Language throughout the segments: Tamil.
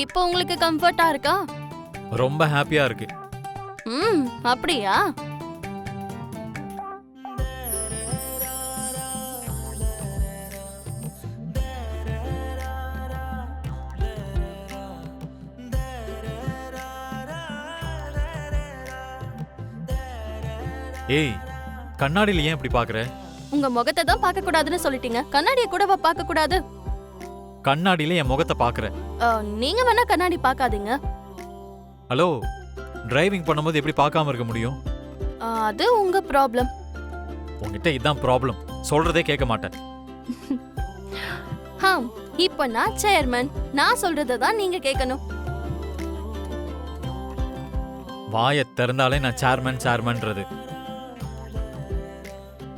இப்போ உங்களுக்கு கம்ஃபர்ட்டா இருக்கா? ரொம்ப ஹாப்பியா இருக்கு. அப்படியா? ஏய், கண்ணாடியில ஏன் இப்படி பாக்குற? உங்க முகத்தை தான் பார்க்க கூடாதுன்னு சொல்லிட்டீங்க, கண்ணாடியை கூடவா பார்க்க கூடாது? கண்ணாடியில என் முகத்தை பாக்குற. நீங்க வேணா கண்ணாடி பார்க்காதீங்க. ஹலோ, டிரைவிங் பண்ணும்போது எப்படி பார்க்காம இருக்க முடியும்? அது உங்க ப்ராப்ளம். உன்கிட்ட இதான் ப்ராப்ளம். சொல்றதே கேட்க மாட்டேன். இப்போ நான் சேர்மன், நான் சொல்றதை தான் நீங்க கேட்கணும். வாயை திறந்தாலே நான் சேர்மன்றது.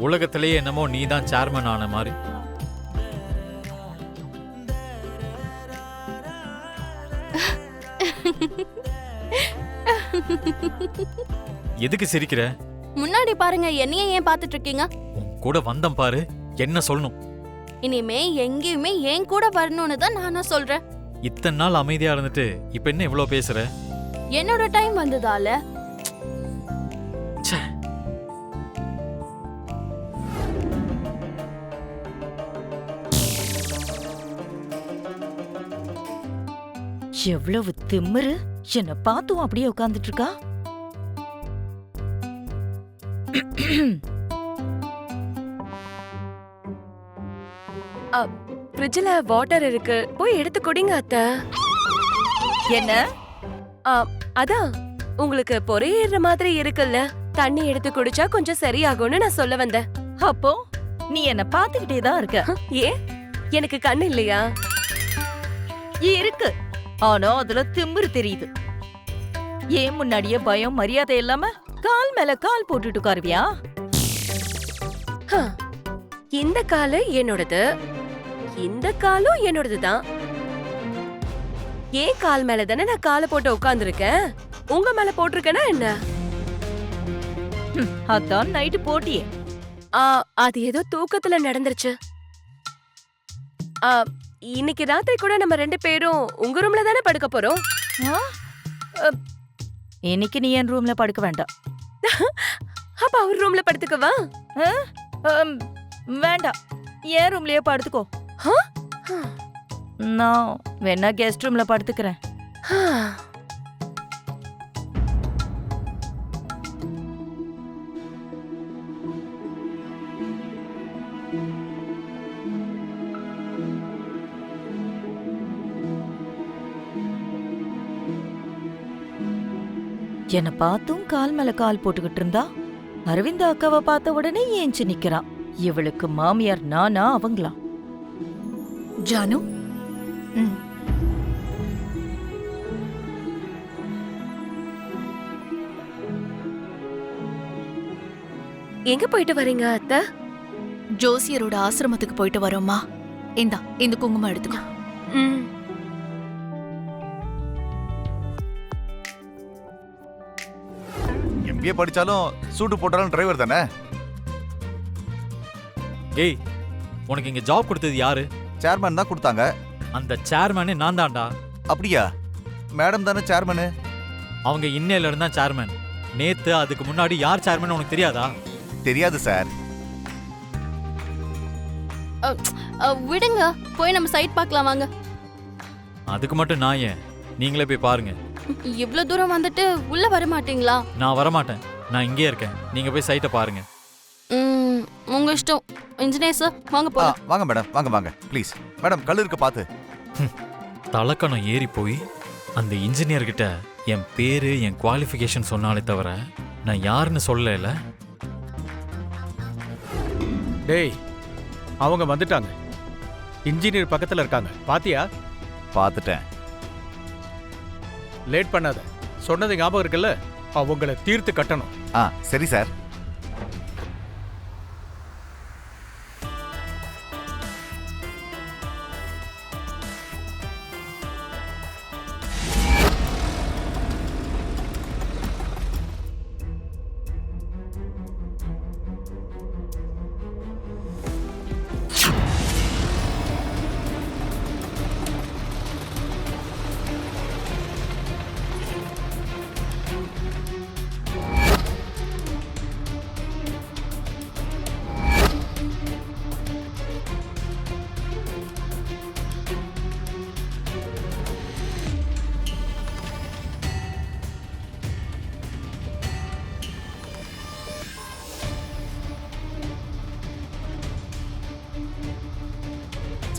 உலகத்திலேயே என்னமோ நீ தான் சேர்மன் ஆன மாதிரி. எதுக்கு சிரிக்கிற? முன்னாடி பாருங்க, என்னைய ஏன் பார்த்துட்டு இருக்கீங்க? உன் கூட வந்தம் பாரு, என்ன சொல்லணும்? இனிமே எங்கேயுமே என் கூட வரணும்னு தான் நானும் சொல்றேன். இத்தனை நாள் அமைதியா இருந்துட்டு இப்ப என்ன இவ்வளவு பேசுற? என்னோட டைம் வந்ததால. எவ்வளவு திமிரு! என்ன பார்த்தும் அப்படியே உட்கார்ந்துட்டு இருக்கா. ஃப்ரிட்ஜ்ல வாட்டர் இருக்கு, போய் எடுத்து குடிங்க அத்தை. என்ன? அதான் உங்களுக்கு பொறையேற மாதிரி இருக்குல்ல, தண்ணி எடுத்து குடிச்சா கொஞ்சம் சரியாகும்னு நான் சொல்ல வந்தேன். அப்போ நீ என்ன பாத்துக்கிட்டே தான் இருக்க. ஏன், எனக்கு கண்ணு இல்லையா? இருக்கு, ஆனா அதுல திமிரு தெரியுது. ஏன் முன்னாடியே பயம் மரியாதை இல்லாம கால் மேல கால் போட்டுட்டு உட்காருவியா? இந்த காலு என்னோடது, இந்த காலும் என்னோடதுதான். ஏன் கால் மேல தானே நான் காலை போட்டு உட்கார்ந்துருக்கேன், உங்க மேல போட்டிருக்கேனா என்ன? அதான் நைட்டு போட்டியே. அது ஏதோ தூக்கத்துல நடந்துருச்சு. இன்னைக்கு ராத்திரி கூட நம்ம 2 பேரும் உங்க ரூம்ல தானே படுக்க போறோம். இன்னைக்கு நீ என் ரூம்ல படுக்க வேண்டாம். அப்ப அவர் ரூம்ல படுத்துக்கவா? வேண்டாம், என் ரூம்லயே படுத்துக்கோ. நான் வேணா கெஸ்ட் ரூம்ல படுத்துக்கிறேன். என்ன பார்த்தும் கால் மேல கால் போட்டுக்கிட்டு இருந்தா, அரவிந்த் அக்காவை பார்த்த உடனே ஏஞ்சி நிக்கிறான். இவளுக்கு மாமியார் நானா அவங்களா? ஜானு, எங்க போயிட்டு வரீங்க அத்தை? ஜோசியரோட ஆசிரமத்துக்கு போயிட்டு வரோம்மா. இந்த குங்குமம் எடுத்துக்கோ. எம்பிஏ படிச்சாலும் சூட்டு போட்டாலும் டிரைவர் தானே. ஏய், உனக்கு இங்க ஜாப் கொடுத்தது யாரு? சேர்மன் தான் கொடுத்தாங்க. அந்த சேர்மனே நான் தான்டா. அப்படியா? மேடம் தானே சேர்மனு. அவங்க இன்னையில இருந்தா சேர்மன். நேத்து அதுக்கு முன்னாடி யார் சேர்மன் உனக்கு தெரியாதா? தெரியாது சார். விடுங்க, போய் நம்ம சைட் பார்க்கலாம் வாங்க. அதுக்கு மட்டும் நான் ஏன்? நீங்களே போய் பாருங்க. இவ்வளவு தூரம் வந்துட்டு உள்ள வர மாட்டீங்களா? நான் வரமாட்டேன், நான் இங்கே இருக்கேன். நீங்க போய் சைட்டை பாருங்க. உங்க இஷ்டம். இன்ஜினியர் சார், வாங்க போலாம். வாங்க மேடம், வாங்க வாங்க ப்ளீஸ். மேடம், கல் இருக்க பாத்து. தலக்கணம் ஏறி போய் அந்த இன்ஜினியர் கிட்ட என் பேரு என் குவாலிஃபிகேஷன் சொன்னாலே தவிர நான் யாருன்னு சொல்லல. டேய், அவங்க வந்துட்டாங்க. இன்ஜினியர் பக்கத்துல இருக்காங்க, பாத்தியா? பாத்துட்டேன். லேட் பண்ணாத. சொன்னது ஞாபகம் இருக்குல்ல, அவங்கள தீர்த்து கட்டணும். சரி சார்.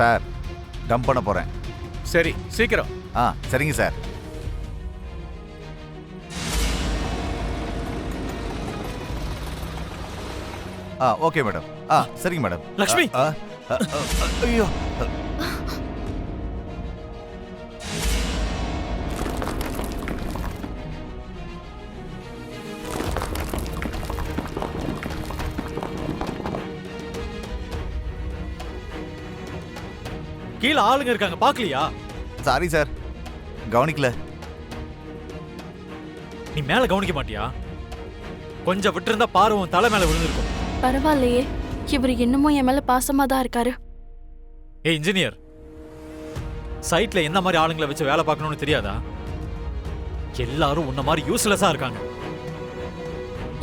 சார் டம்ப் பண்ண போகிறேன். சரி சீக்கிரம். சரிங்க சார். Okay madam. சரிங்க மேடம். லக்ஷ்மி! ஐயோ! கீழே ஆளுங்க இருக்காங்க, பாக்கலையா? சாரி சார், கவனிக்கல. நீ மேல கவனிக்க மாட்டியா? கொஞ்சம் விட்டுருந்தா பாரு உன் தலை மேல விழுந்திருக்கும். பரவாயில்லையே, இவர் இன்னமும் என் மேல பாசமா தான் இருக்காரு. ஏய் இன்ஜினியர், சைட்ல என்ன மாதிரி ஆளுங்களை வச்சு வேலை பார்க்கணும்னு தெரியாதா? எல்லாரும் உன்ன மாதிரி யூஸ்லெஸ்ஸா இருக்காங்க.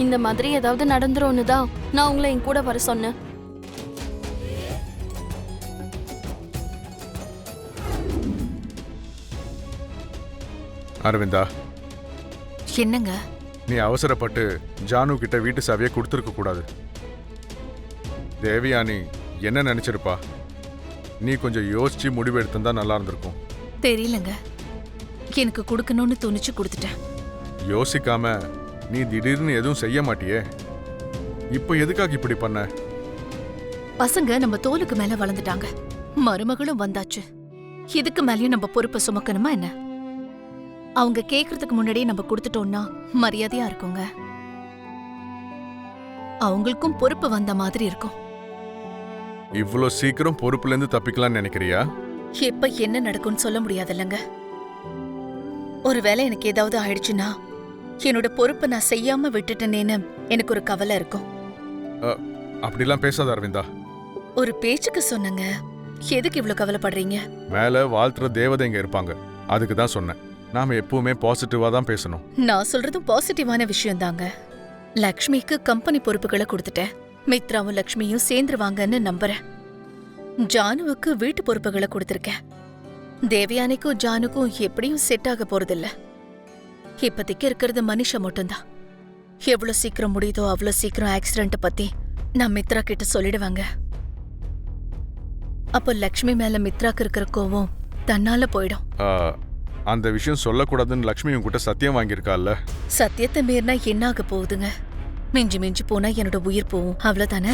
இந்த மாதிரி ஏதாவது நடந்துரும்னு தான் நான் உங்களை என் கூட வர சொன்னேன். அரவிந்தா, என்னங்க? நீ அவசரப்பட்டு ஜானு கிட்ட வீட்டு சாவியை கொடுத்துருக்க கூடாது. தேவயானி என்ன நினைச்சிருப்பா? நீ கொஞ்சம் யோசிச்சு முடிவு எடுத்திருந்தா நல்லா இருந்திருக்கும். தெரியலங்க, எனக்கு கொடுக்கணும்னு துணிச்சு கொடுத்துட்டேன். யோசிக்காம நீ திடீர்னு எதுவும் செய்ய மாட்டியே, இப்போ எதுக்காக இப்படி பண்ண? பசங்க நம்ம தோலுக்கு மேல வளர்ந்துட்டாங்க, மருமகளும் வந்தாச்சு. இதுக்கு மேலயும் நம்ம பொறுப்பை சுமக்கணுமா என்ன? அவங்க கேக்குறதுக்கு முன்னாடியே நம்ம கொடுத்துட்டோம்னா மரியாதையா இருக்குங்க. அவங்களுக்கும் பொறுப்பு வந்த மாதிரி இருக்கும். இவ்வளோ சீக்கிரம் பொறுப்புல இருந்து தப்பிக்கலாம்னு நினைக்கிறியா? எப்ப என்ன நடக்கும்னு சொல்ல முடியாதுல்லங்க. ஒருவேளை எனக்கு ஏதாவது ஆயிடுச்சுன்னா என்னோட பொறுப்பை நான் செய்யாம விட்டுட்டேனேன்னு எனக்கு ஒரு கவலை இருக்கும். அப்படிலாம் பேசாத அரவிந்தா. ஒரு பேச்சுக்கு சொன்னங்க, எதுக்கு இவ்ளோ கவலைப்படுறீங்க? மேல வாழ்த்துற தேவதைங்க இருப்பாங்க, அதுக்கு தான் சொன்னேன். நாம எப்பவுமே பாசிட்டிவா தான் பேசணும். நான் சொல்றதும் பாசிட்டிவான விஷயம் தாங்க. லக்ஷ்மிக்கு கம்பெனி பொறுப்புகளை கொடுத்துட்டேன். மித்ராவும் லக்ஷ்மியும் சேர்ந்துருவாங்கன்னு நம்புறேன். ஜானுவுக்கு வீட்டு பொறுப்புகளை கொடுத்திருக்கேன். தேவயானிக்கும் ஜானுக்கும் எப்படியும் செட் ஆக போறதில்ல. இப்போதைக்கு இருக்கிறது மனிஷா மட்டும்தான். எவ்வளவு சீக்கிரம் முடியுதோ அவ்வளவு சீக்கிரம் ஆக்சிடென்ட் பத்தி நான் மித்ரா கிட்ட சொல்லிடுவாங்க. அப்போ லக்ஷ்மி மேல மித்ராக்கு இருக்கிற கோவம் தன்னால போயிடும். அந்த விஷயம் சொல்லக்கூடாதுன்னு லக்ஷ்மி உங்ககிட்ட சத்தியம் வாங்கியிருக்காள்ல. சத்தியத்தை மீறினா என்ன ஆக போகுதுங்க? மிஞ்சி மிஞ்சி போனா என்னோட உயிர் போகும், அவ்வளவுதானே.